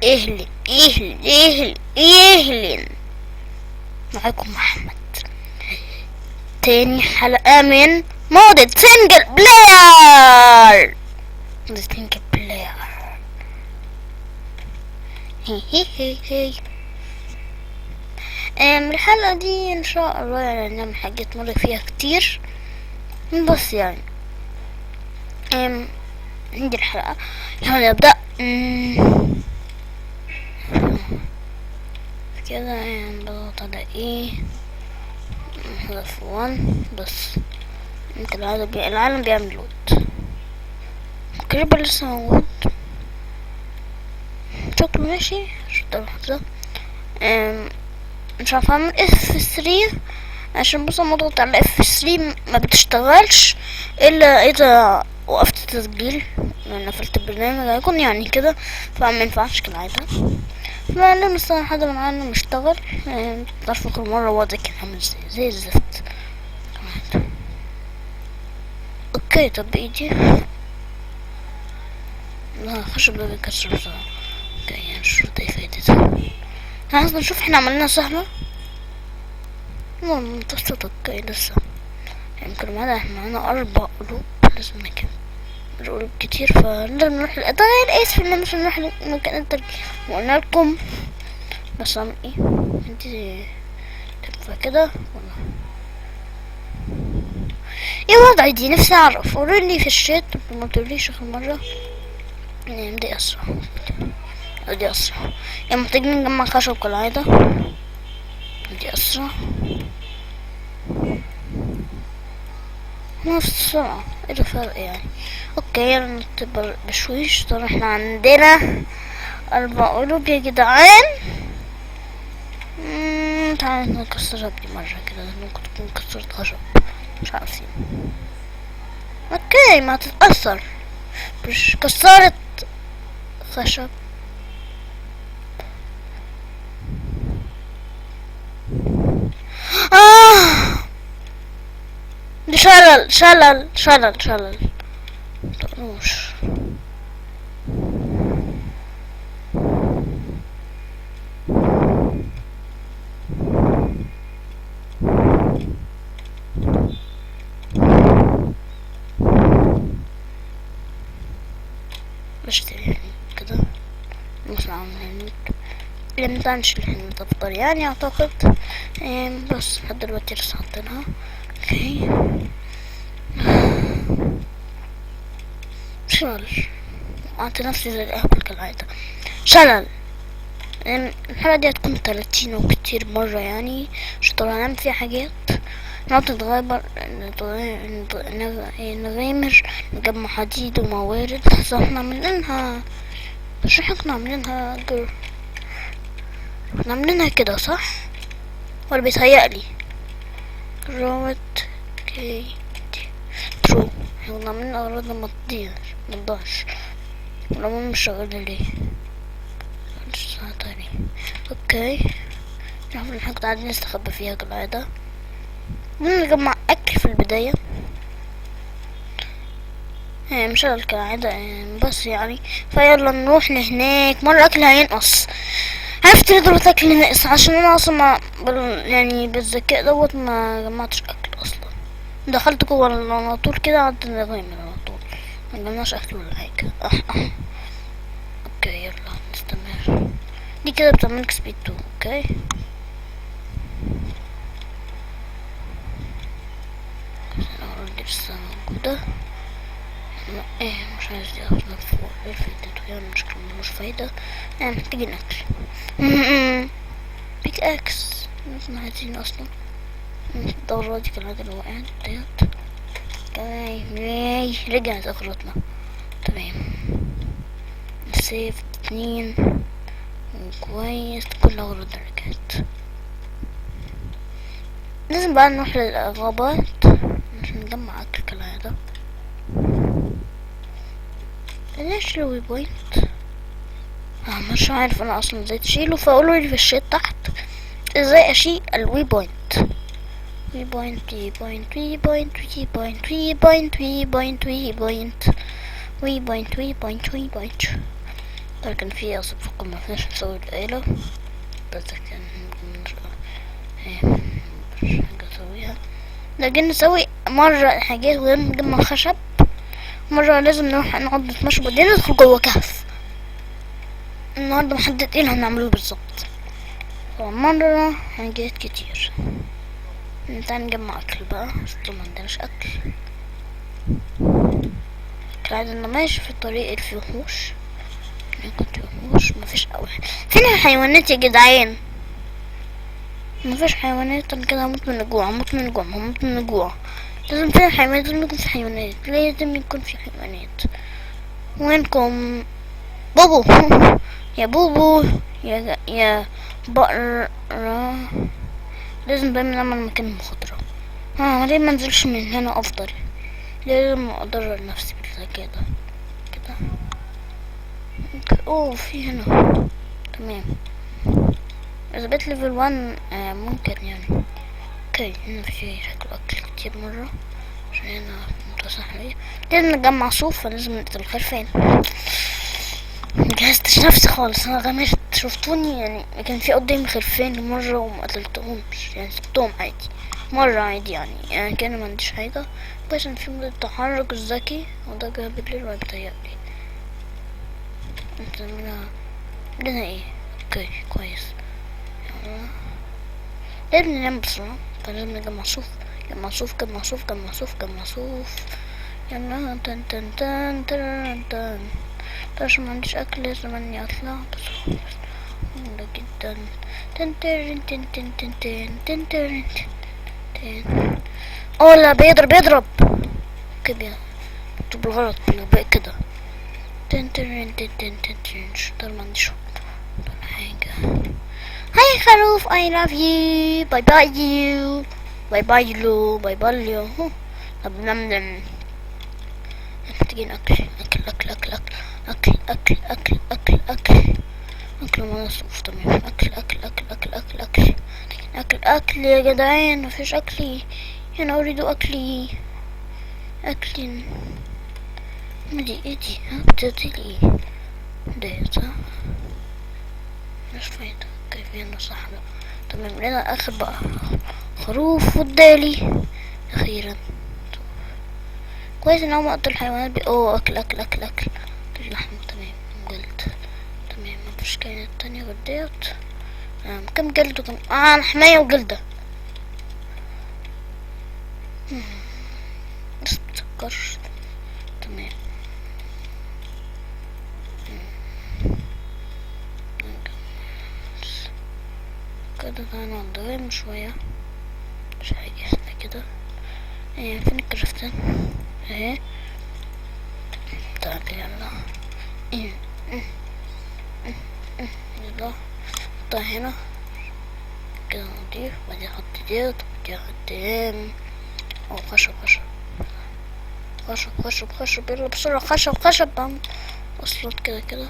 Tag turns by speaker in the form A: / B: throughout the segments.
A: اهلن اهلن اهلن اهلن، معاكم محمد. تاني حلقة من مودة سنجل بلاير. سنجل بلاير. هي الحلقة دي ان شاء الله يعني نعمل حاجات مرة فيها كتير، بس يعني عندي الحلقة يلا نبدأ. كده يعني بضغط على ايه هدف 1 بس. انت العالم بيعمل لود. الكريبر لسه موجود شكله ماشي. شطر لحظة. مش عارفة اعمل F3 عشان بص لما اضغط على F3 ما بتشتغلش الا اذا وقفت التسجيل، يعني قفلت البرنامج هيكون يعني كده، فما ينفعش كالعادة. فلما نستنى لحد ما العالم يشتغل. تعرف كل مرة وضعي كان عامل زي الزفت. اوكي طب بايدي لا خشب ده بيكسر بسرعة. اوكي يعني الشرطة ايه فايدتها؟ عايزنا نشوف احنا عملناها سهلة. متوسطة. اوكي لسه يمكن معانا احنا معانا 4 قلوب، لازم نكمل قلوب كتير، فنقدر نروح القضايا اسف ان مش نروح مكان الترجيح وقلنا لكم. بس اعمل ايه انتي تنفع كده ولا ايه وضعي؟ دي نفسي اعرف، قولولي في الشات ما تقوليش اخر مرة. دي اسرع دي اسرع يعني محتاجين نجمع خشب كالعادة. دي اسرع نفس السرعة. ايه الفرق يعني؟ اوكي يلا نكتب بشويش. طب احنا عندنا 4 قلوب يا جدعان. تعالى نكسرها دي مرة كده، ممكن تكون كسرت خشب مش عارفين. اوكي ما تتأثر، مش كسرت خشب. دي شلل طنوش. بشتري كده مثلا عاملين لمتنش الحين تفضل يعني اعتقد. بس لحد دلوقتي لسه حاطينها. اوكي شلل اعطي نفسي زي الاهبل كالعادة. شلل الحلقة دي هتكون 30 وكتير مرة يعني مش طبعا هنعمل فيها حاجات نقعد نتغير نغامر نجمع حديد وموارد. بس احنا عاملينها مش احنا كنا عاملينها كنا عاملينها كده صح ولا بيتهيألي؟ روت كي ترو احنا كنا عاملين اغراض متضيعش والأمور مش شغالة ليه؟ تاني. اوكي نعمل الحاجة قاعدين نستخبى فيها كالعادة. نجمع اكل في البداية مش كالعادة بس يعني. فيلا نروح لهناك مرة اكل هينقص. عرفت ليه دلوقتي اكل ناقص؟ عشان انا اصلا ما يعني بالذكاء دوت ما جمعتش اكل اصلا. دخلت جوه على طول كده قعدت نغامر على طول ما جمعناش اكل ولا حاجة. اوكي يلا نستمر. دي كده بتعملك سبيد 2. اوكي دي لسه موجودة. ايه مش عايز دي اصلا فوق. ايه فايدته يعني؟ مشكلة ملوش فايدة. محتاجين اكل. بيك اكس احنا عايزين اصلا. الدورة دي كالعادة اللي وقعت ديت. اوكي رجعت اغراضنا تمام. سيف 2 كويس كل اغراض رجعت. لازم بقى نروح للغابات عشان نجمع اكل كالعادة. ليش الوي بوينت؟ مش عارف انا اصلا ازاي تشيله، فقولوا لي في الشات تحت ازاي اشيل الوي بوينت. وي بوينت وي بوينت وي بوينت وي بوينت وي بوينت وي بوينت وي بوينت وي بوينت وي بوينت وي بوينت. لكن في أسبق ما فيش نسوي الآلة، بس كان مش حاجة أسويها. لكن نسوي مرة حاجات ونجمع خشب، مرة لازم نروح نقعد نتمشى بعدين ندخل جوا كهف. النهاردة محدد ايه اللي هنعمله بالظبط، مرة حاجات كتير. تعالى نجمع أكل بقى، بس ما عندناش أكل. قاعدة ماشي في الطريق اللي فيه وحوش، كنت وحوش مفيش أول. فين الحيوانات يا جدعان؟ مفيش حيوانات. انا كده هموت من الجوع، هموت من الجوع، هموت من الجوع. لازم في حيوانات، لازم يكون في حيوانات، لازم يكون في حيوانات. وينكم بوبو؟ يا بوبو، يا بقرة. لازم دايما نعمل مكان مخاطرة. ليه ما انزلش من هنا افضل؟ لازم اضرر نفسي بالذكاء ده كده. اوه في هنا، تمام. اذا بقيت ليفل 1 ممكن يعني. اوكي هنا في شكل اكل كتير مرة، عشان هنا متوسع ليا. لازم نجمع صوف، فلازم نقتل الخرفان. مجهزتش نفسي خالص، انا غمرت. شفتوني يعني، كان في قدامي خرفان مرة وما قتلتهمش، يعني سبتهم عادي مرة عادي يعني كان ما عنديش حاجة. بس ان في مدة التحرك الذكي، وده جه بالليل ولا بيتهيألي انت لنا ايه. اوكي كويس. لازم ننام بسرعة، فلازم نجمع صوف، جمع صوف، جمع صوف، جمع صوف، جمع صوف. يلا تن تن تن تن تن. عشان ما عنديش اكل لازم اني اطلع بسرعة جدا. تن تن تن تن تن تن تن تن تن. اوه لا، بيضرب كده، مكتوب بالغلط بقى كده. تن تن تن تن تن تن. شطر ما عنديش حاجة. هاي خروف، I love you. باي باي you. باي باي لو، باي باي لو. طب نم محتاجين اكل اكل اكل اكل اكل اكل اكل اكل اكل اكل مصروف. تمام، اكل اكل اكل اكل اكل اكل اكل اكل يا جدعان، مفيش اكلي. انا اريد اكلي. اكل دي ايه دي؟ بتديلي ده صح؟ مش فايدة. كيف هنا صحراء. تمام لنا اخر بقى خروف والدالي اخيرا. كويس ان هو مقتل الحيوانات اكل اكل اكل اكل اللحم. تمام جلد. تمام مفيش كائنات تانية غير ديت. كم جلد وكم حماية وجلدة. بس متذكرش. تمام كده. تعالى نضغم شوية، مش حاجة احنا كده. فين الكرافتان اهي. تعالى يلا يلا حطها هنا كده، نضيف. بعدين احط ديت، بعدين احط خشب خشب خشب خشب خشب. يلا بسرعة، خشب خشب. وصلت كده كده.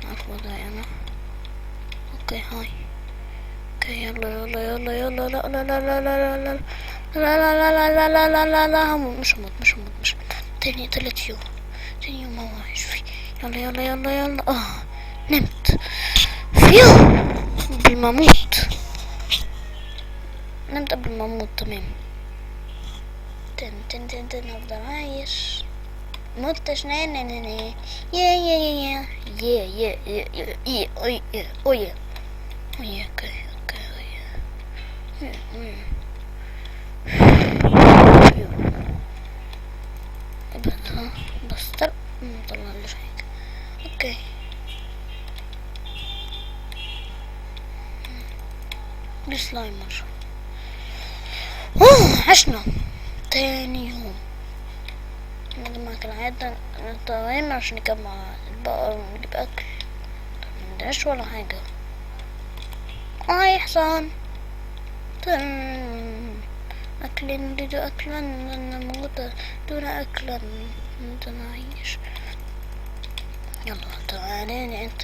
A: عارف وضعي انا. اوكي هاي. اوكي يلا يلا يلا يلا. لا لا لا لا لا لا لا لا لا لا لا لا لا لا. مش هموت مش هموت مش تالت يوم ما وعيش فيه. يلا يلا يلا يلا. نمت فيو قبل ما اموت. نمت قبل ما اموت. تمام. تن تن تن تن. افضل عايش. متش. يا يا يا يا يا يا يا يا يا يا يا. اوكي ابعدها بس. مطلعليش حاجة. اوكي دي سلايمر. عشنا تاني يوم. نجمع كالعادة الطعام عشان نجمع البقر ونجيب اكل. منداش ولا حاجة. حصان. أكل نريد أكلا نموت دون أكلا نعيش. يلا تعالي انت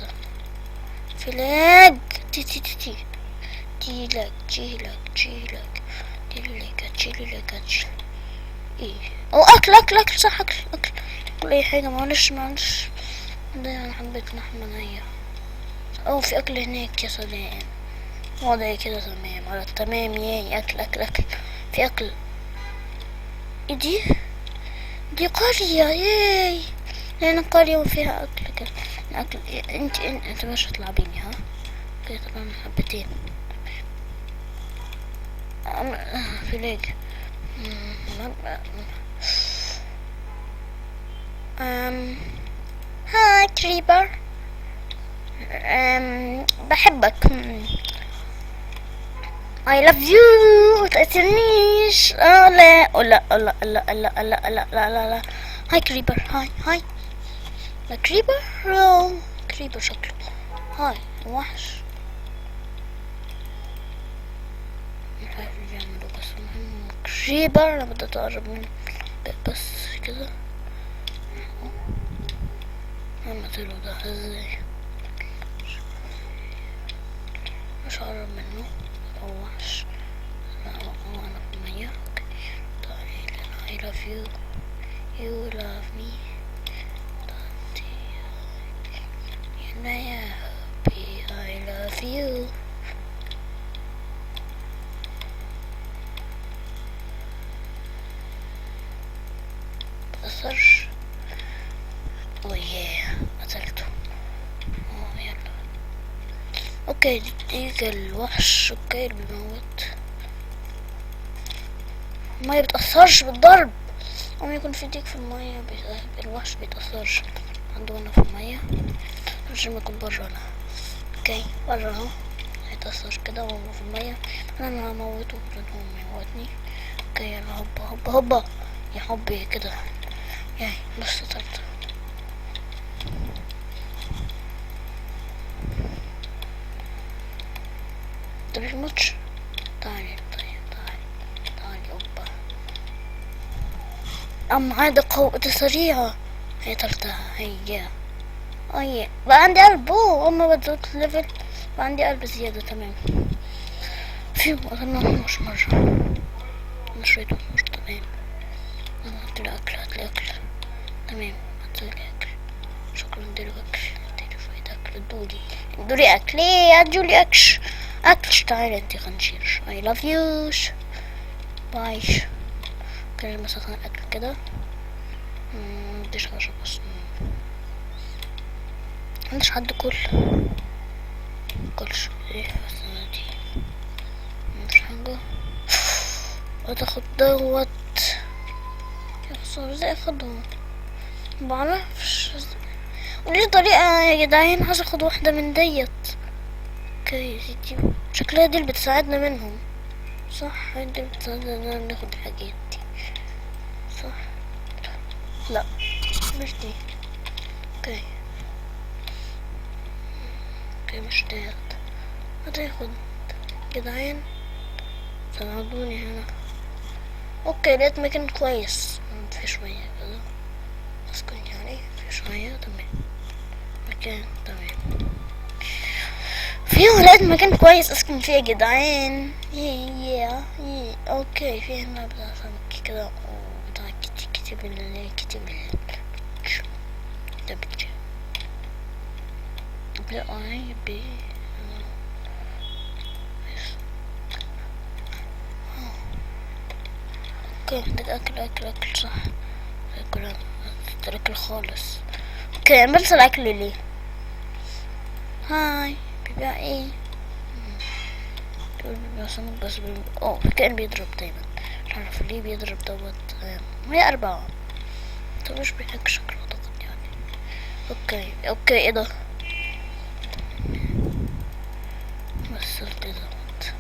A: فلاج. تي تي تي تي جيلك جيلك جيلك جيلك جيلك جيلك. ايه اكل صح. اكل اي حاجة. معلش ده انا حبيت لحمة نية. او في اكل هناك يا سلام، وضعي كده تمام على التمام. ياي اكل اكل اكل، في اكل. ايه دي؟ دي قرية. ياي هنا قرية وفيها اكل كده. الاكل انت مش هتلعبيني ها؟ كده طبعا حبتين. في ليك. هاي كريبر. بحبك. I love you. متقتلنيش. لا لا لا لا لا لا لا لا لا لا. هاي كريبر. هاي لا كريبر. كريبر شكله. هاي وحش. مش عارف اللي بيعملوا بس المهم كريبر. انا بدأت اقرب منه بس كده. اما طلعوا ده ازاي؟ مش هقرب منه. هو وحش. لا هو انا في المية. اوكي تعالي. I love you. You love me. يا حبي I love you. بأثرش. اوه قتلته. يلا. اوكي دي الوحش. اوكي اللي بيموت. المية بتأثرش بالضرب. أما يكون في ديك في المية الوحش بيتأثرش عنده هنا في المية. مش ما يكون برا هنا. اوكي برا اهو هيتأثر كده وهو في المية. انا هموته بدون هو ما يموتني. اوكي يلا هوبا هوبا هوبا يا حبي كده. ياي بس قتلته. انت مش تعالي تعالي اوبا. عادة قوة سريعة. هي تلتها هي. بقى عندي قلب. اما بدأت ليفل بقى عندي قلب زيادة. تمام. فيو مش مرة نشريته مش تمام. هاتلي اكل. تمام هاتلي اكل. شكرا. اديله اكل. اديله شوية اكل. ادولي اكل. ليه ادولي اكل. تعالي انتي خنشير. I love you. باي. كده مثلا اكل كده. مديش حاجة بس. عندش حد كلش ايه بس دي مش حاجة. هتاخد دوت. يا خسارة ازاي اخده؟ معرفش. وليش طريقة يا جدعان عايز اخد واحدة من ديت. اوكي دي شكلها دي اللي بتساعدنا منهم صح. دي اللي بتساعدنا ناخد الحاجات دي صح. لا مش دي. اوكي مش ديت. هتاخد جدعان ساعدوني هنا. اوكي لقيت مكان كويس في شوية كده اسكن يعني في شوية. تمام مكان تمام. لقيت مكان كويس اسكن فيه يا جدعان. اوكي في هنا بتاع سمك كده وبتاع كتب ده بيتش لا بي. اوكي محتاج اكل صح. اكل خالص. اوكي انا بنسى الاكل ليه. هاي بيبيع ايه؟ بيبيع سمك بس كان بيضرب دايما. مش عارف ليه بيضرب دوت. هي 4. طب مش بيحك شكله اعتقد يعني. اوكي ايه ده؟ بس دوت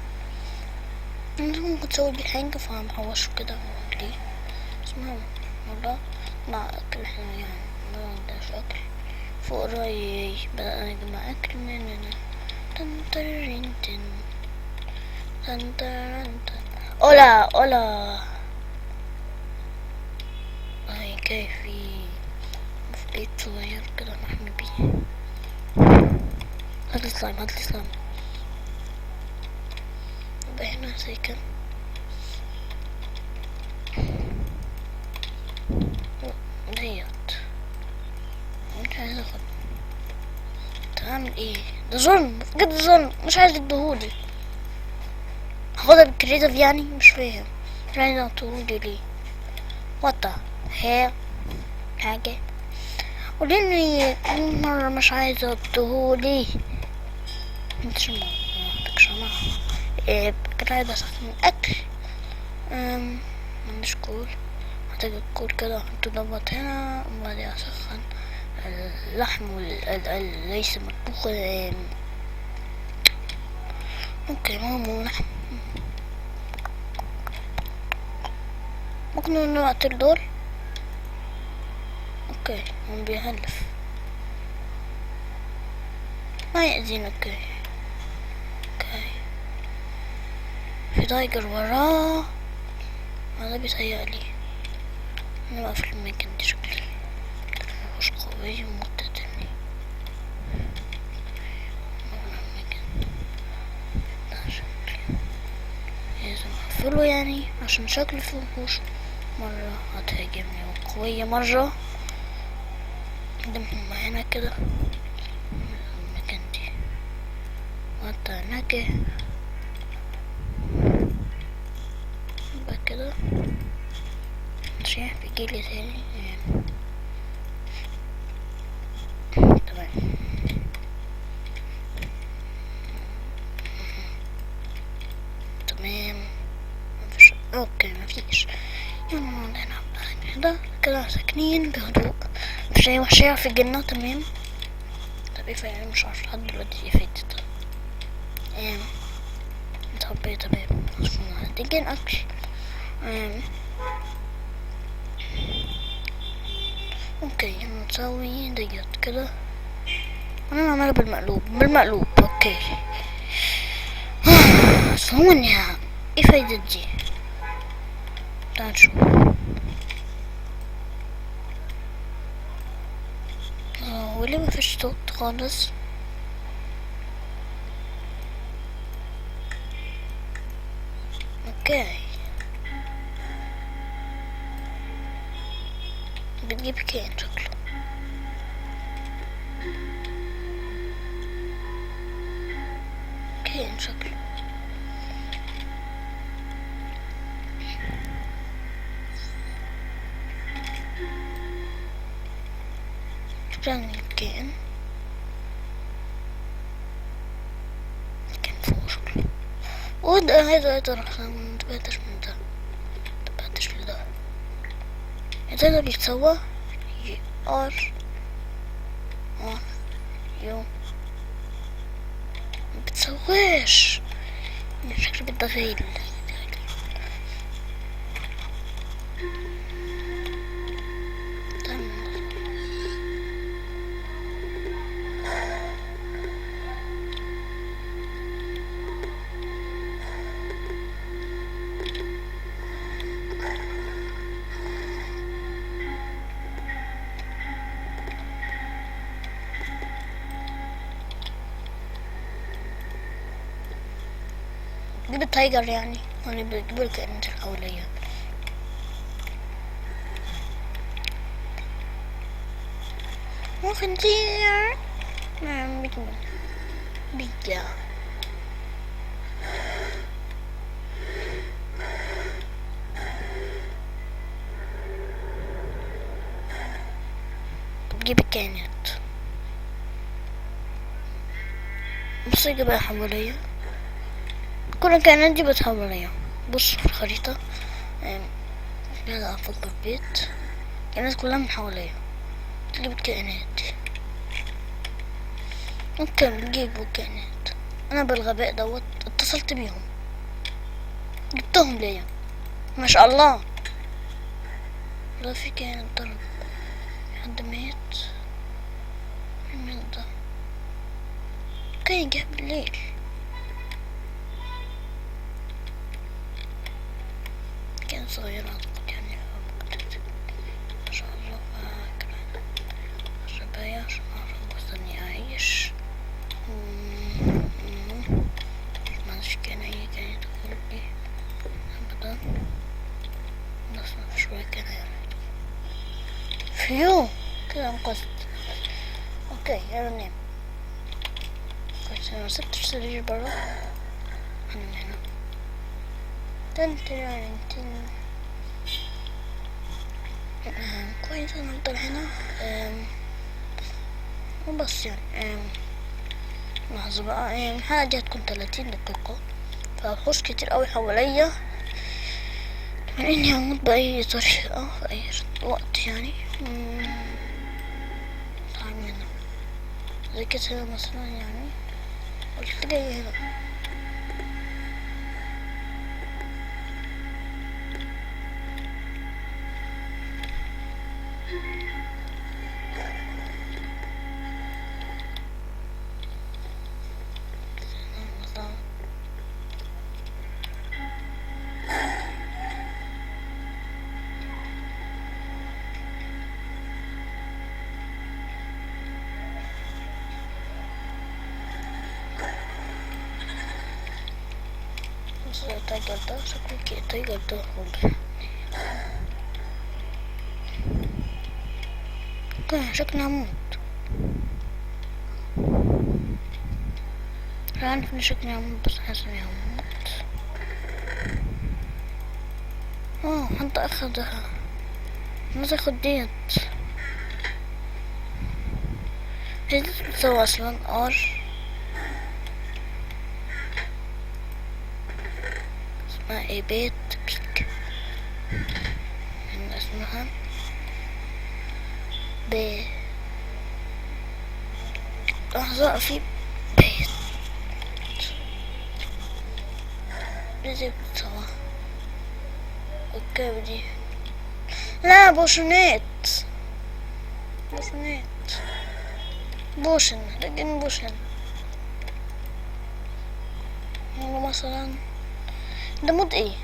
A: انت ممكن تسوي بيه حاجة فهنحوشه كده ليه اسمها والله مع اكل. احنا يعني ما عندناش اكل فوق رايي. بدأنا نجمع اكل مننا. اولا هاي كيفي في بيت صغير كده محمي بيه. هاتلي سلايم هنا سيكن. ديت مش عايز اخد هعمل ايه؟ ده ظلم بجد، ظلم. مش عايز يديهولي. هاخدها بالكريتيف يعني، مش فاهم. مش عايز يديهولي ليه؟ وات هي حاجة. قوليلي مرة مش عايزة اديهولي. مش محتاجش انا. كنت عايزة اسخن الاكل. مش كول. محتاج الكول كده احطه دوت هنا، وبعدين اسخن اللحم ليس مطبوخ. اوكي، ماما لحم. ممكن نقتل دول. اوكي، هم بيهلف ما يأذينا. اوكي في تايجر وراه. هذا بيتهيألي نبقى في المكان دي. شكلي مش قوي ومقتدني. لازم اقفله يعني عشان شكل الوحوش مرة هتهاجمني وقوية مرة. قدامهم هنا كده المكان دي وحتى هناك يبقى كده. ماشي، بيجيلي تاني تمام. تمام مفيش. اوكي مفيش. يلا نلعب ده كده ساكنين بهدوء. مفيش اي وحش يعرف يجيلنا. تمام. طب ايه فعلا مش عارف لحد دلوقتي فاتت. طب ايه تمام. محتاجين اكل. اوكي نسوي ديت كده. انا نعملها بالمقلوب. اوكي. ثواني، ايه فايدة دي؟ تعال نشوف. وليه مفيش صوت خالص؟ اوكي. بتجيب كائن شكله. كائن شكله. شكرا الكائن. كان فوق شكله. وده هذا راح متبهتش من ده. متبهتش لده. ده بيتسوى ار يو مبتسواش. شكله بالدغيل. جيب التايجر يعني. وانا بجيب الكائنات الحولية. ممكن تير. نعم بيجا. بجيب الكائنات. بص جيبها حولية. كل الكائنات دي بتحولية. بص في الخريطة. هذا فوق البيت. الكائنات كلها من حواليا. تجيب الكائنات. اوكي بجيبوا كائنات. انا بالغباء دوت اتصلت بيهم. جبتهم ليا. ما شاء الله. لا في كائن ضرب. حد مات. مين ده؟ كان جه بالليل. كان صغير اعتقد يعني. ما شاء الله. شبايا عشان اعرف اني اعيش. ماشي كان اي كان يدخل لي ابدا. بس شوية كان يريد فيو كده انقذت. اوكي يلا ننام. انا سبت السرير برا. من هنا تن تن تن. كويس انا افضل هنا. وبس يعني لحظة بقى. الحلقة دي هتكون 30 دقيقة، فوحوش كتير اوي حواليا، من اني هموت بأي طريقة في اي وقت يعني. تعال من هنا زي كده مثلا يعني. قلت جاي هنا. التايجر ده شكله التايجر ده خالص. اوكي شكلي هموت. مش عارف اني شكلي هموت، بس حاسس اني هموت. حد اخدها. الناس ياخد ديت. هي دي بتسوي اصلا اسمها ايه؟ بيت بيك. اسمها لحظة، في بيت دي بتسوى. اوكي ودي لا بوشنات. بوشن لكن بوشن يعني مثلا ده مود ايه؟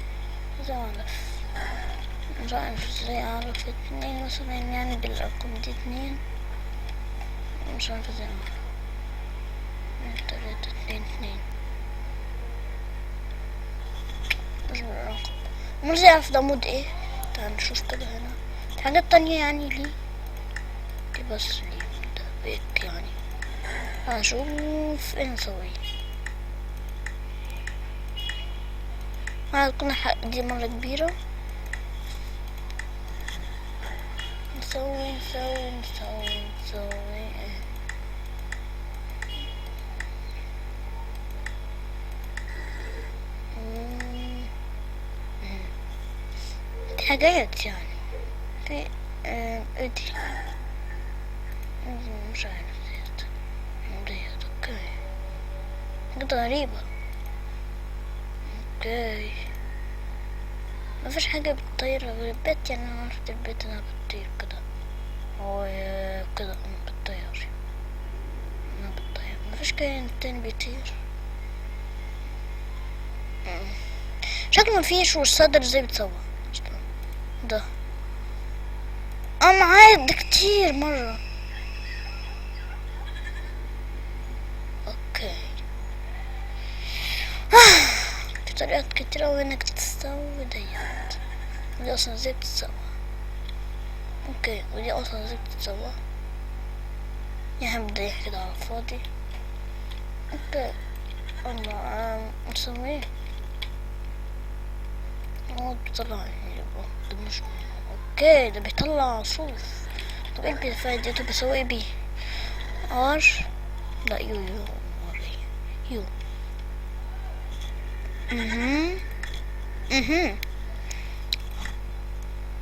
A: مش عارف ازاي اعرف 2 مثلا يعني بالارقام دي 2. مش عارف ازاي اعرف 3 2 2. مش بالارقام. مش عارف ده مود ايه. تعال نشوف كده هنا في حاجات تانية يعني ليه دي، بس ليه ده بيت يعني. هنشوف ايه نسوي. هتكون الحلقة دي مرة كبيرة. نسوي في حاجات يعني في ادي مش عارف ديت. اوكي حاجات غريبة. اوكي مفيش حاجة بتطير غير البيت يعني. انا عرفت البيت انها بتطير كده. هو كده بتطير. مفيش كائن تاني بيطير. شكله مفيش. والصدر زي بتسوى ده. انا عاد كتير مرة. اوكي في طريقات كتير اوي انك تستوي ديت. ودي اصلا زي بتتسوى. اوكي ودي اصلا زي بتتسوى. يعني بدي كده على الفاضي. اوكي الله نسوي ايه؟ بيطلع ده مش اوكي ده بيطلع صوف. طب ايه الفايدة بيسوي ايه بيه؟ لا يو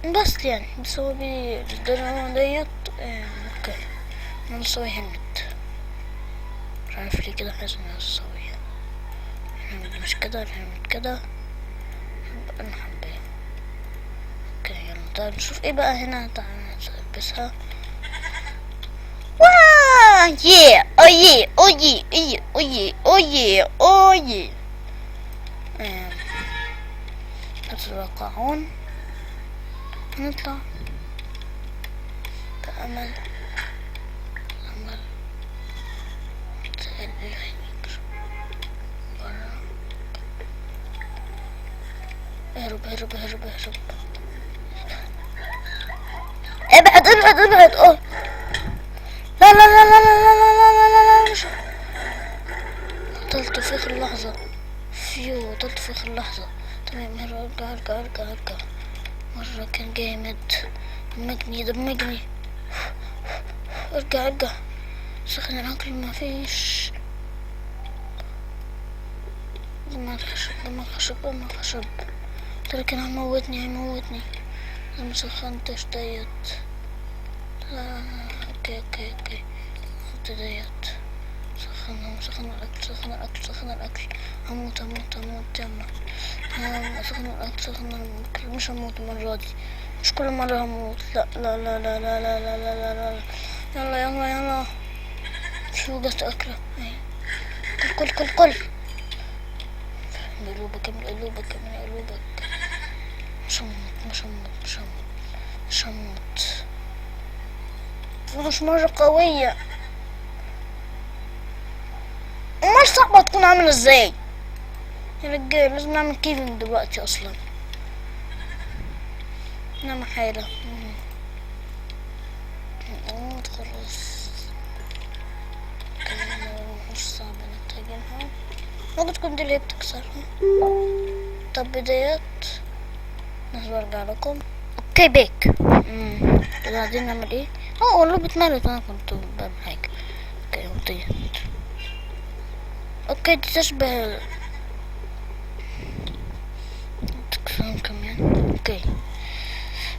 A: بس يعني بسوي بيه الدراما ديت. اوكي انا بسوي هنت. مش عارف ليه كده حاسس اني هسويها. مش كده نعمل كده نحبها. اوكي يلا تعال نشوف ايه بقى هنا. تعال نلبسها. اويه تتوقعون نطلع تأمل اهرب ابعد لا في اخر لحظة. وصلت في اخر لحظة. تمام ارجع. مرة كان جامد. دمجني. ارجع. سخن العقل ما فيش. دماغ خشب. ترى كان هيموتني. انا مسخنتش ديت. لا. اوكي ديت. سخن الاكل. هموت يلا. سخن الاكل مش هموت المرة دي. مش كل مرة هموت. لا. يلا. شو قصت اكله. كل. من قلوبك. مش هموت. مش مرة قوية. مش صعبة تكون عاملة ازاي يا رجال. لازم نعمل كيفنج دلوقتي اصلا. نعمل حالة. خلاص. مش صعب نحتاجينها. ممكن تكون دي اللي بتكسرها. طب بدايات برجع لكم. اوكي بيك. كده عايزين نعمل ايه؟ والله بتمرت وانا كنت بعمل حاجة. اوكي دي تشبه تكسرون كمان. اوكي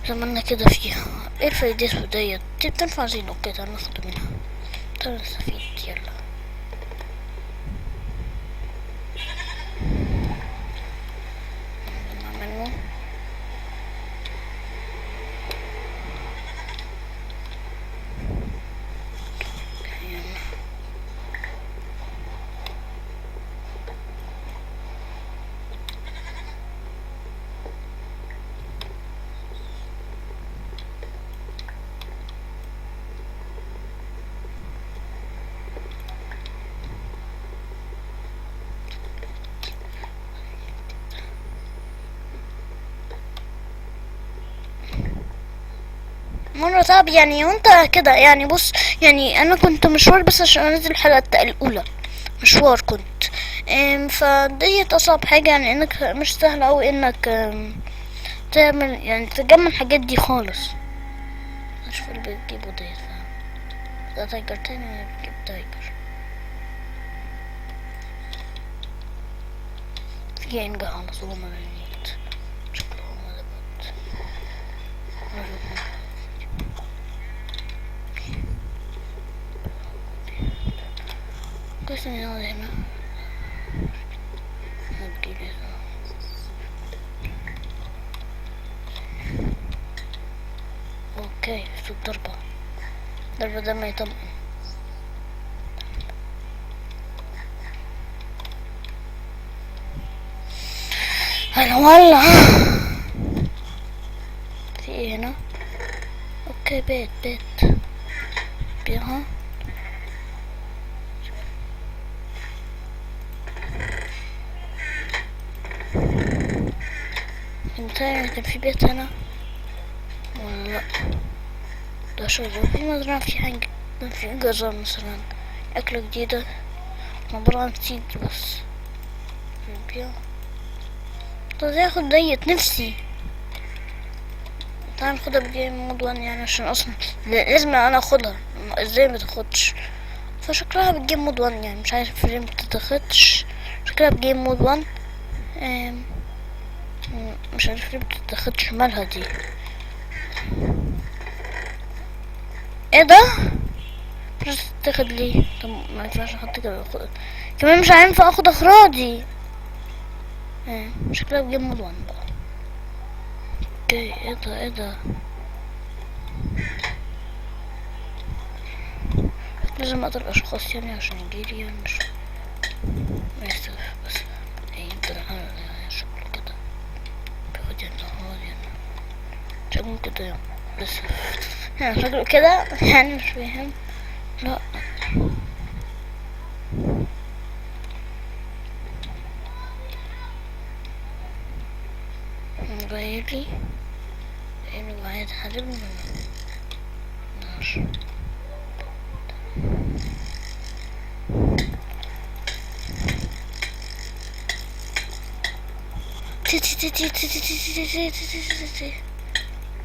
A: زمنا كده فيها. ايه الفايدات ديت؟ دي بتنفع زين. اوكي تعال ناخد منها. تعال نستفيد. يلا نعمله. مرة صعب يعني. وانت كده يعني. بص يعني انا كنت مشوار بس عشان انزل الحلقة الاولى. مشوار كنت. فديت اصعب حاجة يعني. انك مش سهل اوي انك تعمل يعني تجمع الحاجات دي خالص. اشوف اللي بتجيبه ديت. ده تايجر تاني. بتجيب تايجر. في ينجح على طول مريت. شكله هو ده بط. كويس اني هنا هتجيلي. اوكي شوف ضربة ده ما يطمئن. هلا في ايه هنا؟ اوكي بيت بيها. انتهي. كان في بيت هنا ولا لا؟ ده شجر. في مزرعة. في حاجة. في جزر مثلا. أكلة جديدة عبارة عن سيد بس. بيها. طب ياخد ديت نفسي. تعال ناخدها بجيم مود 1 يعني. عشان اصلا لازم انا اخدها. ازاي ما تاخدش؟ فشكلها بجيم مود 1 يعني. مش عارف ليه متتاخدش. شكلها بجيم مود 1. مش عارف ليه متتاخدش. مالها دي؟ ايه ده؟ مش تتاخد ليه؟ طب ما ينفعش احط كده. كمان مش هينفع اخد اخراجي. شكلها بجيم مود 1 بقى. اوكي ايه ده؟ لازم اقدر الاشخاص يعني عشان يجيلي يعني. مش بس يقدر شكله كده. بياخد يعني شكله كده يعني. بس يعني شكله كده يعني. مش فاهم. لا غيرلي انه عايز حاجة من النار.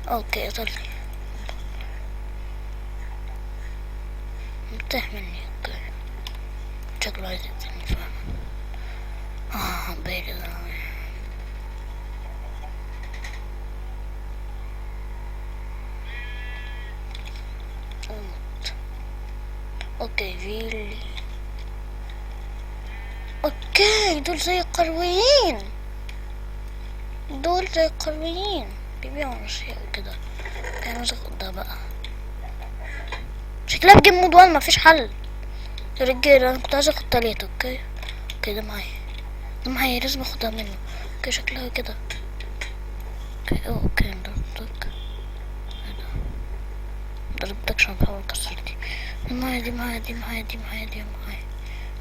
A: اوكي طلع مفتاح مني. اوكي شكله عايز يقتلني فاهم. بايلي اوكي فيلي. اوكي دول زي القرويين، دول زي القرويين بيبيعوا اشياء كده. كانوا ده بقى شكلها بجيب مود وان مفيش حل يا رجاله. انا كنت عايز اخد تلاتة. اوكي اوكي ده معايا، ده معايا لازم اخدها منه. اوكي شكلها كده. اوكي ضربتك، ضربتك عشان بحاول اكسر دي. دي معايا دي معايا دي معايا دي معايا دي معايا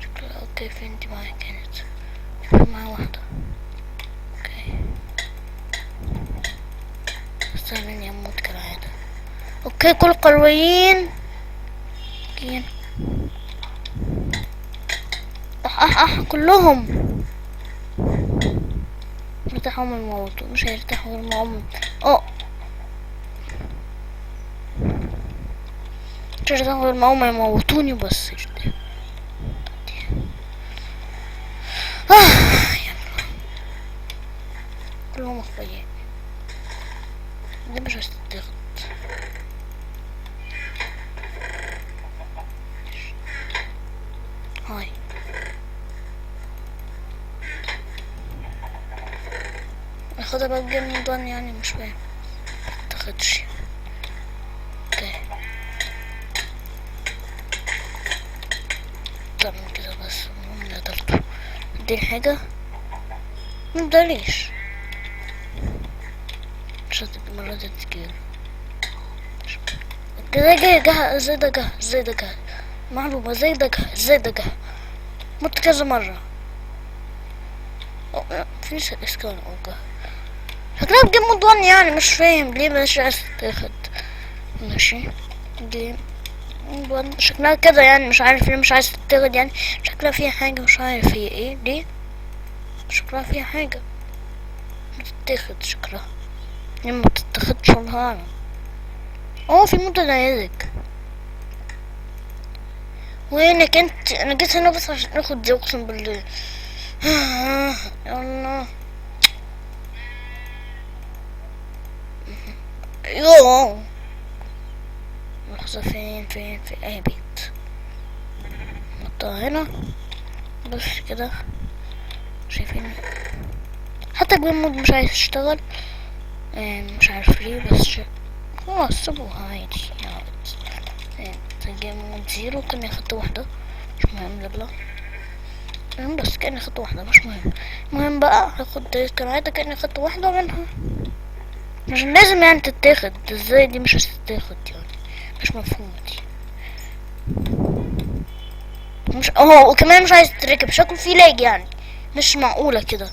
A: شكلها. اوكي فين دي معايا؟ كانت في معايا واحدة. اوكي استنى اموت كالعادة. اوكي كل قرويين كين كلهم ارتاحوا من الموت. مش هيرتاحوا من الموت. مش هيرتاحوا من الموت، ما يموتوني بس. كلهم اخويا. دي مش هتتاخد. هاي اخدها بقى الجيم دون يعني مش فاهم. متاخدش. اوكي طب من كده بس المهم قدرته. اديني حاجة مبداليش. مش المرة دي تجيله كده. جه ازاي ده جه؟ ازاي ده جه؟ معلومة ازاي ده جه؟ ازاي ده جه؟ مت كذا مرة. فيش اسكان اوجه. شكلها بجيم مود وان يعني مش فاهم ليه مش عايز تاخد. ماشي جيم مود وان شكلها كده يعني مش عارف ليه مش عايز تاخد يعني. شكلها فيها حاجة مش عارف هي ايه دي. شكلها فيها حاجة تتاخد شكلها. ليه ما تتاخدش والله. في متنيزك. وينك انت؟ انا جيت هنا بس عشان اخد دي اقسم بالله. يلا يوه لحظة. فين في اي بيت نحطها هنا بس كده. شايفين حتى جيم مود مش عايز يشتغل. مش عارف ليه بس خلاص سيبوها عادي يعني. جيم مود زيرو كان اخدت واحدة مش مهم. يلا بس كأني اخدت واحدة مش مهم. المهم بقى هاخد كان عادة كأني اخدت واحدة منها. مش لازم يعني تتاخد. ازاي دي مش هتتاخد يعني؟ مش مفهومة دي. مش وكمان مش عايز تركب. شكله فيه لاج يعني مش معقولة كده.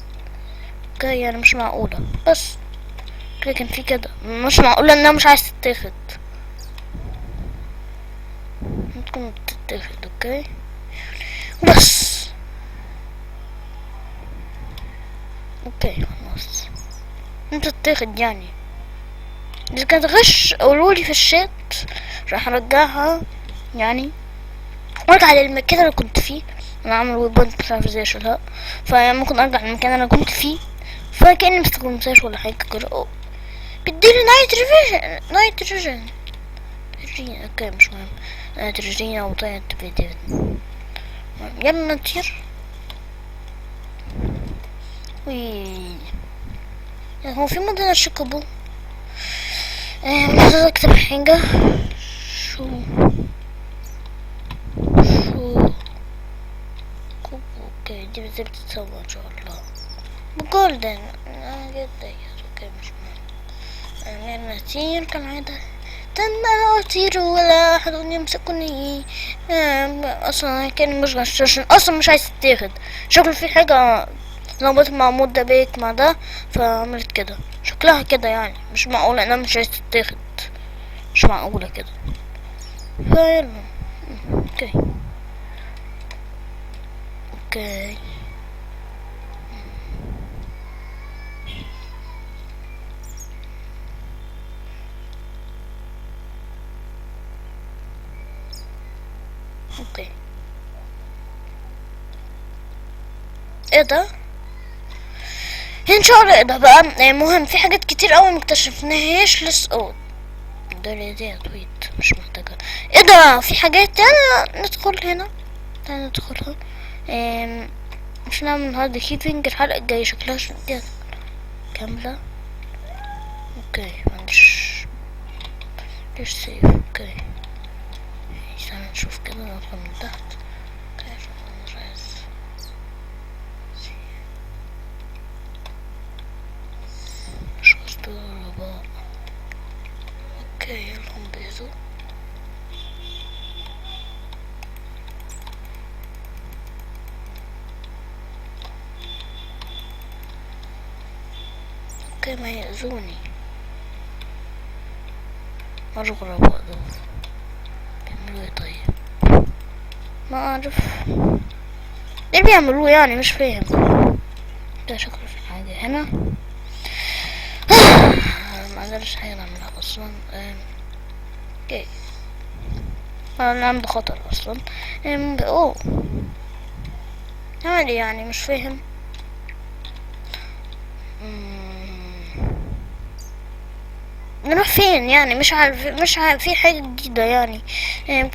A: اوكي يعني مش معقولة بس كده كان في كده. مش معقولة انها مش عايز تتاخد. ممكن تتاخد. اوكي بس اوكي خلاص انت تتاخد يعني. اذا كانت غش قولولي في الشات راح ارجعها يعني. وارجع للمكان اللي كنت فيه. انا عامل ويبوينت مش عارف ازاي اشيلها. فممكن ارجع للمكان اللي انا كنت فيه فكأني مستخدمتهاش ولا حاجة كده. بديلي نايتروجين. اوكي مش مهم. نيتروجين او طيب فيديو. يلا نطير. هو في مدن الشيكابو. محتاج اكتب حاجة. شو اوكي دي بتتسوى ان شاء الله بجولدن. جدا اوكي مش مهم. نطير كالعادة. انا اطير ولا احد يمسكني. اصلا كان مش غش عشان اصلا مش عايز تتاخد. شكله في حاجة لخبطت مع مود ده بيك مع ده فعملت كده. شكلها كده يعني مش معقولة انها مش عايز تتاخد. مش معقولة كده. فيلا اوكي اوكي ايه ده؟ ان شاء الله. ايه ده بقى؟ مهم، في حاجات كتير اوي مكتشفناهاش لسه. اوه ده اللي دي تويت مش محتاجة. ايه ده؟ في حاجات. يلا ندخل هنا، تعالى ندخلها. مش نعمل النهاردة كيبنج، الحلقة الجاية شكلها دي كاملة. اوكي معنديش ليش سيف. اوكي تعالى نشوف كده، ندخل من تحت. اوكي يلا نبيضو. اوكي ما يأذوني. مرة غرباء دول بيعملوا ايه طيب؟ ما اعرف ايه بيعملوه يعني، مش فاهم. ده شكله في حاجة هنا. ما عندناش حاجة نعملها اصلا. اوكي انا عندي خطر اصلا. اوه نعمل يعني مش فاهم. نروح فين يعني؟ مش عارف في حاجة جديدة يعني.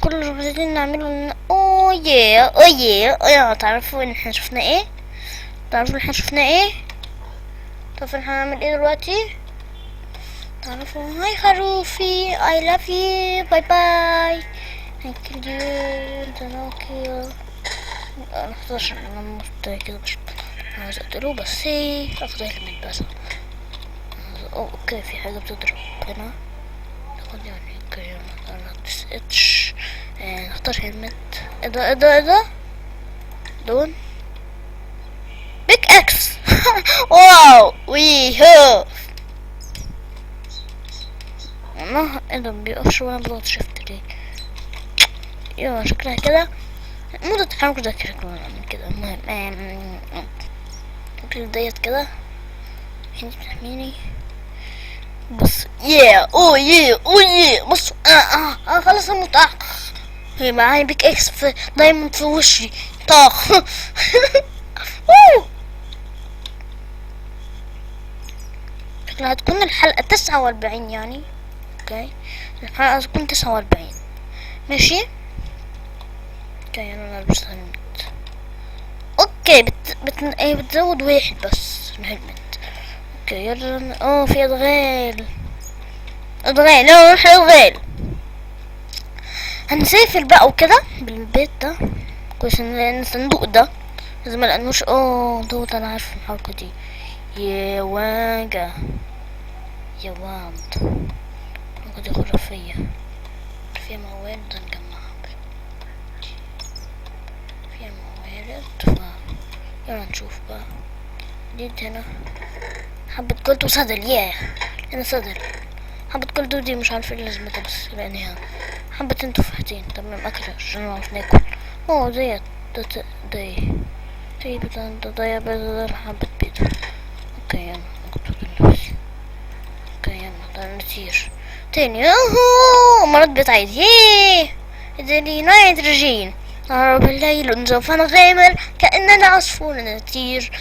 A: كل اللي عايزين نعمله اوه ياه اوه ياه. تعرفوا ان احنا شفنا ايه؟ تعرفوا ان احنا شفنا ايه؟ تعرفوا ان احنا هنعمل ايه دلوقتي؟ تعرفوا هاي خروفي I love you باي باي. thank you تناكيو. محتاجش انا مستعد كده، مش عايز اقتله بس اخد هيلمت بس. اوكي في حاجة بتضرب هنا ناخد يعني. اوكي نلبس اتش، نختار هيلمت. ايه ده ايه ده ايه ده؟ دون بيك اكس. واو وي هو. الله ايه ده؟ مبيقفش وانا بضغط شيفت ليه؟ يلا شكلها كده مدة تحرك ذاكرة من كده. المهم ممكن ديت كده انت تحميني بص. اوه ياه بص. خلاص اموت. هي معايا بيك اكس في دايموند في وشي طاخ. شكلها هتكون الحلقة 49 يعني. اوكي الحلقة هتكون 49 ماشي. اوكي انا لابس هلمت. اوكي بتزود واحد بس الهلمت. اوكي يلا. في ادغال يلا نروح ادغال. هنسافر بقى وكده بالبيت ده كويس. ان الصندوق ده لازم ملقنوش. دوت انا عارف الحركة دي. يا واجا يا واند الحركة دي خرافية. فيها موارد نجمعها، فيها موارد. يلا نشوف بقى. جيت هنا حبة جلد وصدر. هنا صدر حبة جلد ودي مش عارفة ايه لازمتها، بس لانها حبة تفاحتين. تمام اكل عشان نعرف ناكل. ديت دي بدل حبة بيض. اوكي يلا نكتب نفسي. اوكي يلا تعالى نطير تاني. مرات بتعيد دي نيتروجين. نهرب الليل سوف نغامر كأننا عصفور نطير.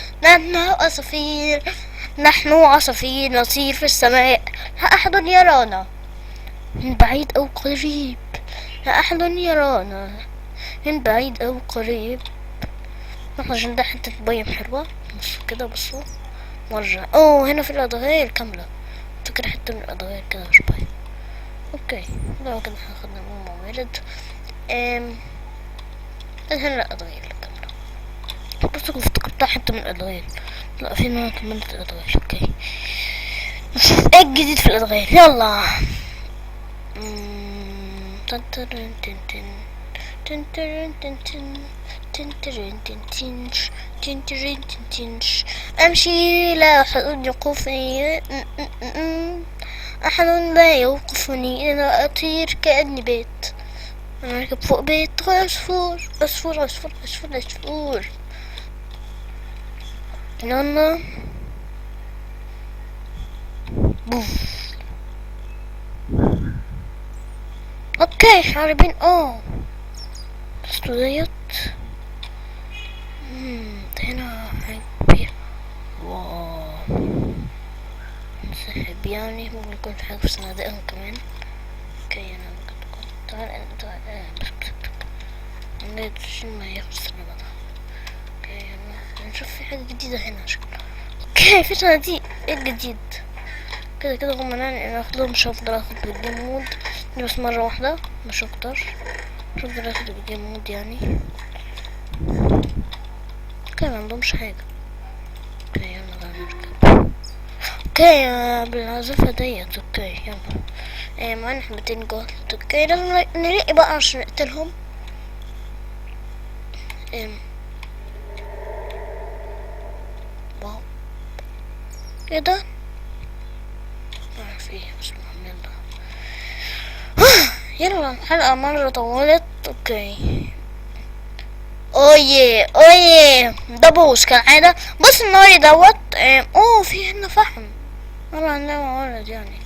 A: نحن عصافير نطير في السماء. لا أحد يرانا من بعيد أو قريب. لا أحد يرانا من بعيد أو قريب. عشان ده حتة بيم حلوة. بصوا كده بصوا مرجع. هنا في الأدغال كاملة. فكرة حتة من الأدغال كده مش باين. اوكي لو كده هاخدنا من موارد. هنا الأدغال كاملة. بصوا افتكرتها حتة من الأدغال. لا فينا كملت الأدغال. اوكي نشوف ايه الجديد في الأدغال. يلا. امشي لا احد يوقفني. احد لا يوقفني. انا اطير كأني بيت. انا راكب فوق بيت عصفور عصفور عصفور عصفور عصفور. يلا بوف. اوكي حاربين. بس ديت هنا حاجة يعني ممكن يكون في حاجة في صناديقهم كمان. اوكي انا ممكن تكون تعال ما ياخد السلامة ده. اوكي يلا نشوف في حاجة جديدة هنا شكلها. اوكي في صناديق، ايه الجديد؟ كده كده هم ناخدهم، مش هفضل اخد بالجيم مود دي بس مرة واحدة مش اكتر، مش هفضل اخد بالجيم مود يعني. اوكي معندهمش حاجة. اوكي يلا بقى نركب. اوكي بالعزفة ديت. اوكي يلا معانا حبتين جولد. اوكي لازم نلاقي بقى عشان نقتلهم. واو ايه ده؟ معرف ايه بس المهم يلا. يلا الحلقة مرة طولت. اوكي اويه اويه ده بوس كالعادة. بص الناري دوت. اوه في هنا فحم. والله عندنا ولد يعني.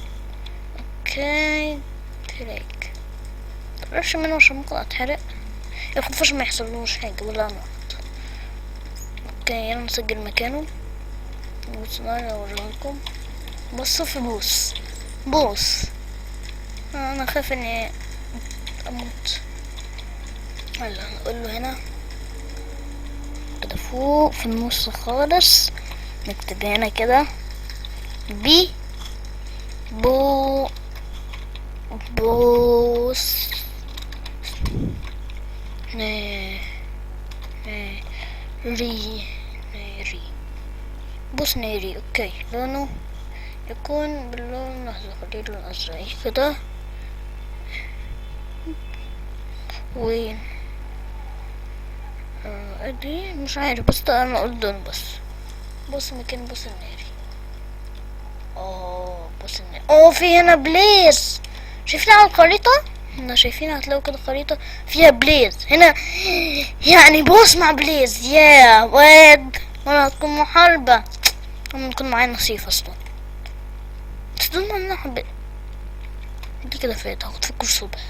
A: اوكي تريك رش منه عشان ممكن اتحرق. الخفاش ما يحصلوش حاجة ولا انا. اوكي يلا نسجل مكانه. بص ناري اوريهولكم. بصوا في بوس. بوس انا خايف اني اموت. يلا نقول له هنا كده فوق في النص خالص نكتب هنا كده بي بوس ناري بوس ناري. اوكي لونه يكون باللون خليه لون ازرق كده. وين ادي مش عارف بس انا قلت دول بس. بص مكان بص الناري. بص الناري. في هنا بليز. شايفين على الخريطة هنا؟ شايفين هتلاقوا كده خريطة فيها بليز هنا يعني بوس مع بليز. يا واد وانا هتكون محاربة. انا تكون معايا نصيف اصلا. تصدقون ان انا حبيت دي كده فات هاخد فكر الصبح.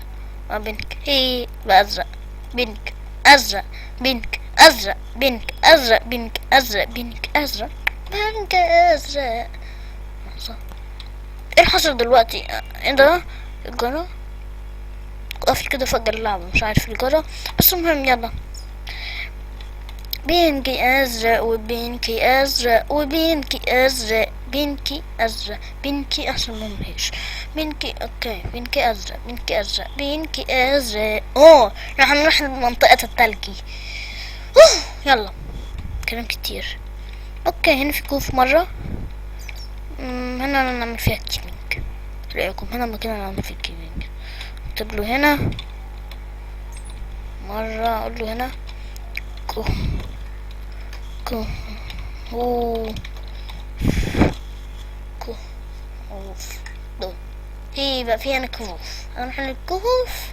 A: بينك هي بأزرق بينك ازرق بينك ازرق بينك ازرق بينك ازرق بينك ازرق بينك ازرق. ايه اللي حصل دلوقتي؟ ايه ده؟ الجرة وقفل كده فجأة اللعبة مش عارف الجرة بس المهم يلا. بينكي ازرق وبينكي ازرق وبينكي ازرق بينكي ازرق بينكي احسن ممهيش بينكي. اوكي بينكي ازرق بينكي ازرق بينكي ازرق. راح نروح لمنطقة التلجي. يلا كلام كتير. اوكي هنا في كوف مرة. هنا نعمل فيها كيمينج. رأيكم هنا مكان نعمل فيه كيمينج. اكتب له هنا مرة اقول له هنا كوف دول. ايه بقى في هنا كهوف. انا محل الكهوف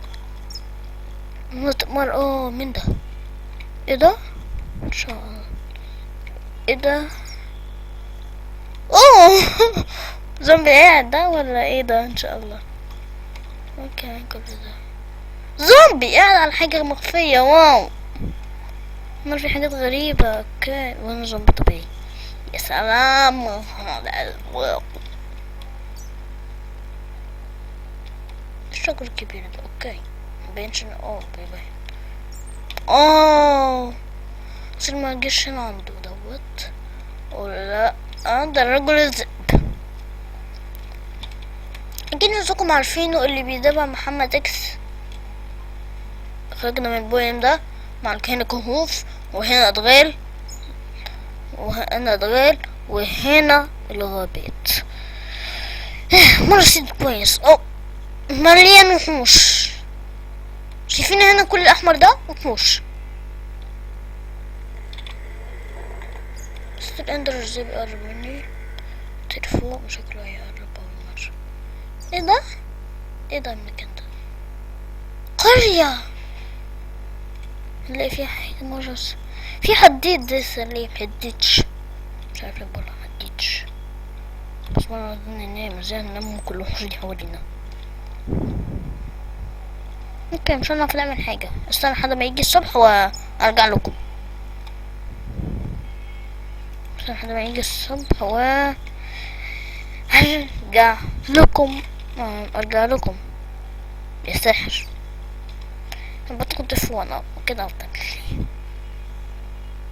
A: مؤتمر. مين ده؟ ايه ده؟ ان شاء الله. ايه ده؟ زومبي قاعد ده ولا ايه ده؟ ان شاء الله. اوكي كل ده زومبي قاعد على حاجة مخفية. واو ما في حاجات غريبة. اوكي وانا زومبي طبيعي. يا سلام. الشجر الكبير ده. اوكي مبينش بيبين. بس ما جيش هنا عنده دوت ولا ده الرجل الذئب. اكيد نفسكم عارفينه اللي بيتابع محمد اكس. خرجنا من البويم ده مع هنا كهوف وهنا ادغال وهنا ادغال وهنا الغابات. مرة سيد كويس. مليان وحوش. شايفين هنا كل الاحمر ده وحوش. بس الاندر ازاي بيقرب مني؟ تلفوق شكله هيقرب اول مرة. ايه ده؟ ايه ده المكان ده؟ قرية نلاقي فيها حاجة مرة في حديد لسه ليه محددش مش عارف يبقى محددش بس مرة اظن ننام ازاي ننام كل وحوش دي حوالينا. اوكي مش هنعرف نعمل حاجة. استنى لحد ما يجي الصبح وارجع لكم. استنى لحد ما يجي الصبح ارجع لكم. ارجع لكم يا ساحر. بتاخد تليفون كده وتاكلي.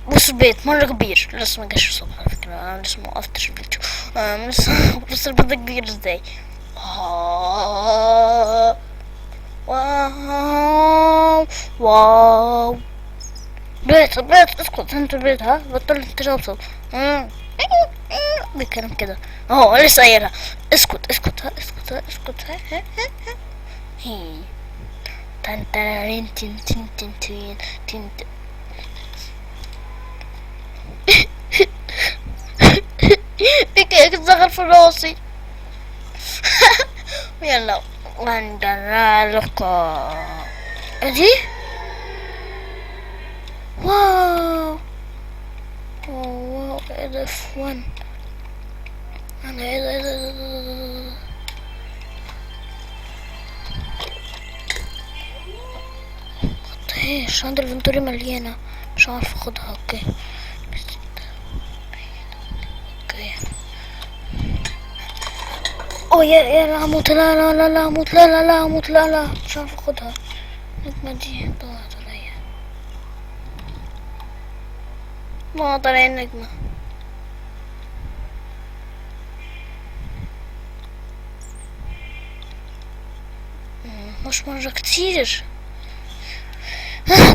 A: بص البيت مرة كبير، لسه ما جاش الصبح على فكرة، انا لسه موقفتش الفيديو. لسه بص البيت ده كبير ازاي. واو واو. بيت اسكت انت البيت، ها بطل تجاوب. بيتكلم كده اهو، لسه قايلها. اسكت ها اسكت ها. هي تن تن تن تن تن تن تن تن. بيك تزغر في راسي. يلا وندرالكم ادي. واو واو ايه ده فن. انا ايه ده ايش عند الفنتوري مليانة، مش عارفة اخدها. اوكي اوكي. اوه يا لا هموت، لا هموت، لا هموت، لا مش عارفة اخدها. النجمة دي ضاعت عليا، ضاعت عليا النجمة. مش مرة كتير.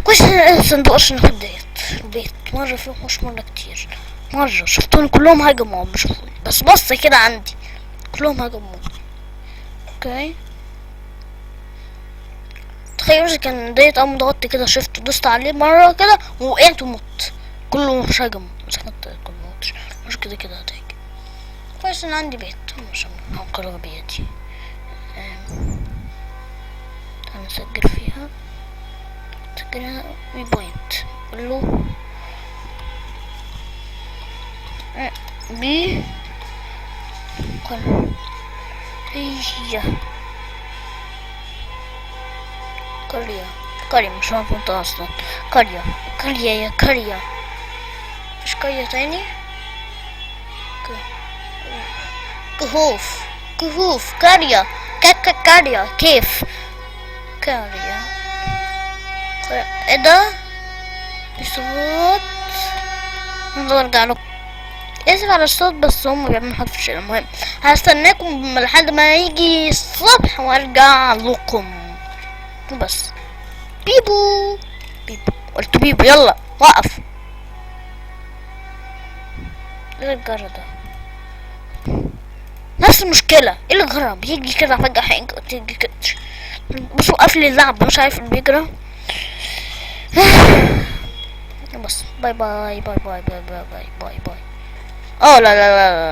A: كويس الصندوق عشان ناخد ديت البيت مرة فيه، مش مرة كتير. مرة شفتهم كلهم هجموا عم بشوفوني، بس بص كده عندي كلهم هجموا. اوكي تخيل كان ديت قام ضغطت كده، شفت دوست عليه مرة كده ووقعت ومت. كله مش هجموا بس كنت كله مش كده هتيجي. كويس ان عندي بيت عشان هنقرر بيتي. هنسجل فيها، سجلها وي بوينت. قوله بي هي قرية مش عارفة انت اصلا. قرية يا قرية، مش قرية تاني. كهوف قرية قرية كيف قرية. ايه ده الصوت؟ نرجع لكم. اسف على الصوت بس هم بيعملوا حاجة في الشارع. المهم هستناكم لحد ما يجي الصبح وارجع لكم بس. بيبو قلت بيبو يلا وقف. ايه الجرة ده؟ نفس المشكلة. ايه اللي جرى؟ بيجي كده فجأة حاجة تيجي كده. بص وقف لي اللعبة مش عارف اللي بيجرى. بس باي باي باي باي باي باي باي باي باي. لا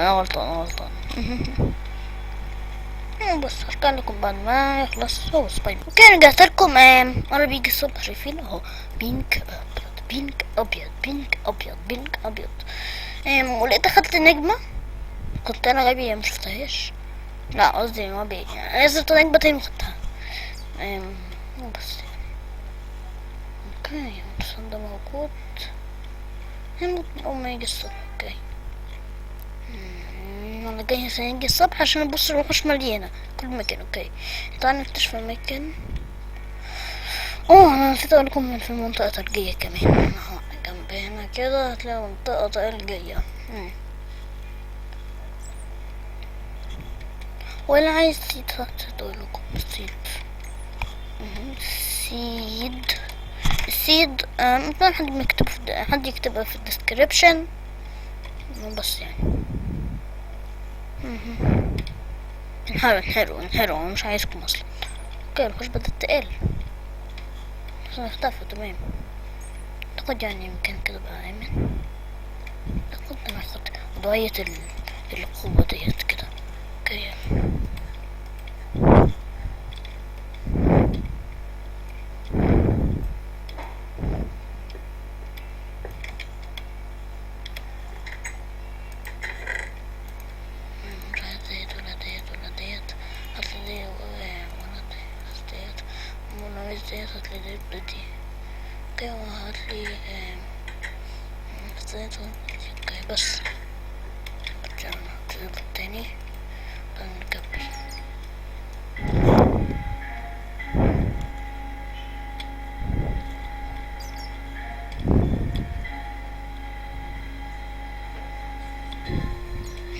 A: انا غلطان بس هرجع لكم بعد ما يخلص هو باي. اوكي رجعت لكم. انا بيجي الصبح شايفين اهو بينك ابيض. ولقيت اخدت نجمة كنت انا غبية مشفتهاش. لا قصدي ما بي يعني نزلت نجمة تاني وخدتها. بس اوكي الصندوق ده موجود. هموت من اول ما يجي الصبح. اوكي انا جاي عشان يجي الصبح عشان ابص الوحوش مليانة كل مكان. اوكي تعالى نكتشف المكان. انا نسيت اقولكم في منطقة ثلجية كمان اهو جنب هنا كده هتلاقي منطقة ثلجية. ولا عايز سيد هتقولكم سيد ممكن حد يكتبها في الديسكريبشن بس يعني. نحاول مش عايزكم اصلا. اوكي الوحوش بدأت تقل عشان اختفوا. تمام اعتقد يعني يمكن كده بقى امن. ناخد ضوية القوة ديت كده. اوكي هاتلي بس رجعنا التاني. نكمل.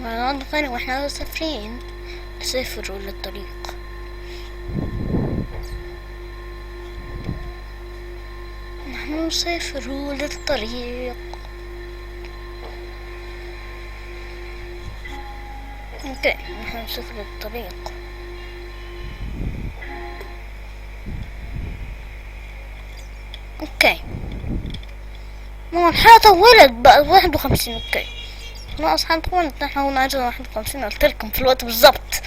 A: نقعد ثاني واحنا مسافرين، نسافر للطريق. نحن نسافر للطريق. اوكي، نحن نسافر للطريق. اوكي، ما الحلقة طولت بقى 51. اوكي ناقص حلقة طولت، نحن هون عجل 51 قلتلكم في الوقت بالظبط.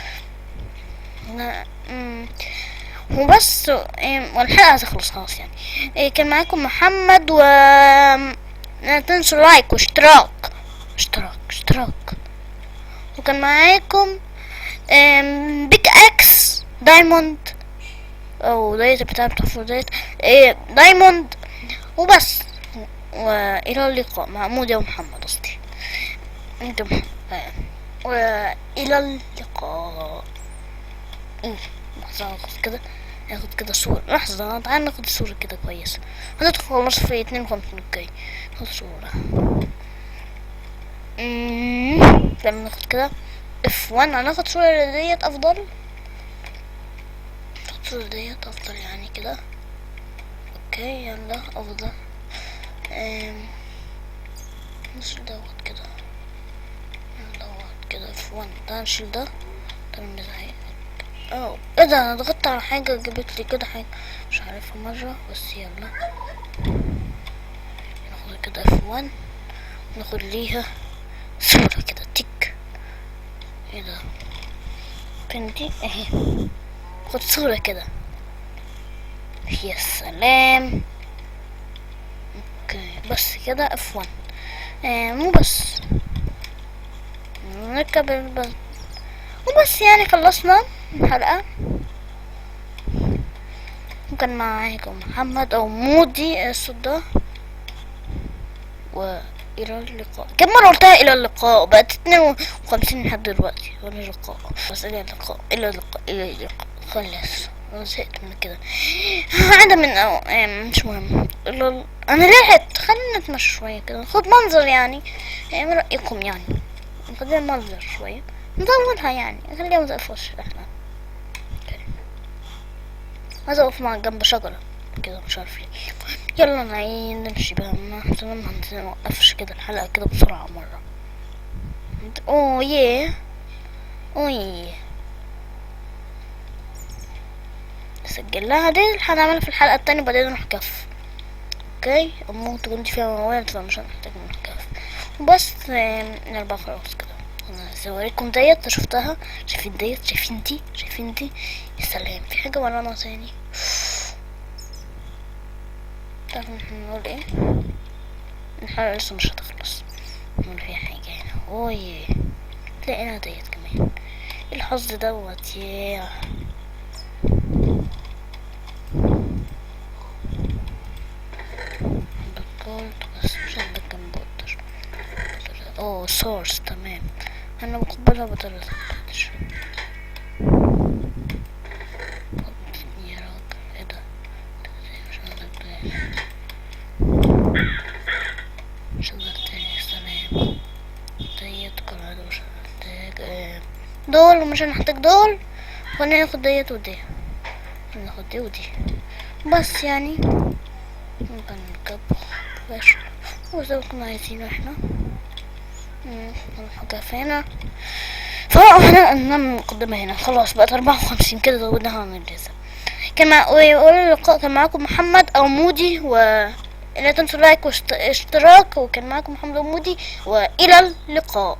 A: وبس والحلقة هتخلص خلاص يعني. كان معاكم محمد، و لا تنسوا لايك واشتراك. اشتراك. وكان معاكم بيك اكس دايموند، او دايت بتاع دايت دايموند. وبس، والى اللقاء مع مودي ومحمد قصدي انتم. والى اللقاء. لحظة ناخد كده صورة. لحظة تعال ناخد صورة كده كويسة. هتخلص في 52. اوكي ناخد صورة. لما ناخد كده F1 هناخد صورة ديت افضل. ناخد صورة ديت افضل يعني كده. اوكي يلا افضل. نشيل دوت كده. كده F1 ده نشيل ده. ده نزعي. ايه ده، انا ضغطت على حاجة جابت لي كده حاجة مش عارفها مرة، بس يلا ناخد كده F1 ناخد ليها صورة كده تيك. ايه ده، فين دي؟ اهي خد صورة كده. يا سلام. اوكي بس كده F1. مو بس نركب البس وبس يعني خلصنا الحلقة. كان معاكم محمد او مودي الصوت ده، والى اللقاء. كم مرة قلتها الى اللقاء؟ بقت 52 لحد دلوقتي. الى اللقاء بس، الى اللقاء الى اللقاء الى اللقاء. خلاص انا زهقت من كده. عادة من مش مهم. انا لحقت. خلينا نتمشى شوية كده ناخد منظر يعني. ايه رأيكم يعني؟ نخليها منظر شوية نطولها يعني، نخليها مزقفوش احنا. عايز اقف مع جنب شجرة كده مش عارف ليه. يلا نمشي بقى، ما نوقفش كده الحلقة كده بسرعة مرة. اوه سجل لها دي. هنعملها في الحلقة التانية بعدين نروح كف. اوكي ممكن تكون دي فيها مواد فمش هنحتاج نروح كف. وبس نرجع خلاص كده. انا هوريكم ديت شفتها. شايفين ديت؟ شايفين دي؟ يا سلام. في حاجة ورانا تاني. تعرفوا نقول ايه؟ الحلقة لسه مش هتخلص. نقول فيها حاجة هنا. تلاقينا ديت كمان. الحظ دوت ياه. بس مش عندك كمبيوتر. سورس تمام. انا بقبلها بطريقة يا راجل. ايه ده؟ مش عندك سلام. ديت كلها مش هنحتاج دول ومش هنحتاج دول. وناخد ديت ودي. ناخد دي ودي بس يعني. نبقى نركب باش وزي ما كنا عايزين احنا. نروح كافينا. فاحنا ننام مقدمة هنا. خلاص بقت 54 كده زودناها عن اللازم. ويقول اللقاء. كان معاكم محمد او مودي، لا تنسوا لايك واشتراك. وكان معاكم محمد ومودي، والى اللقاء.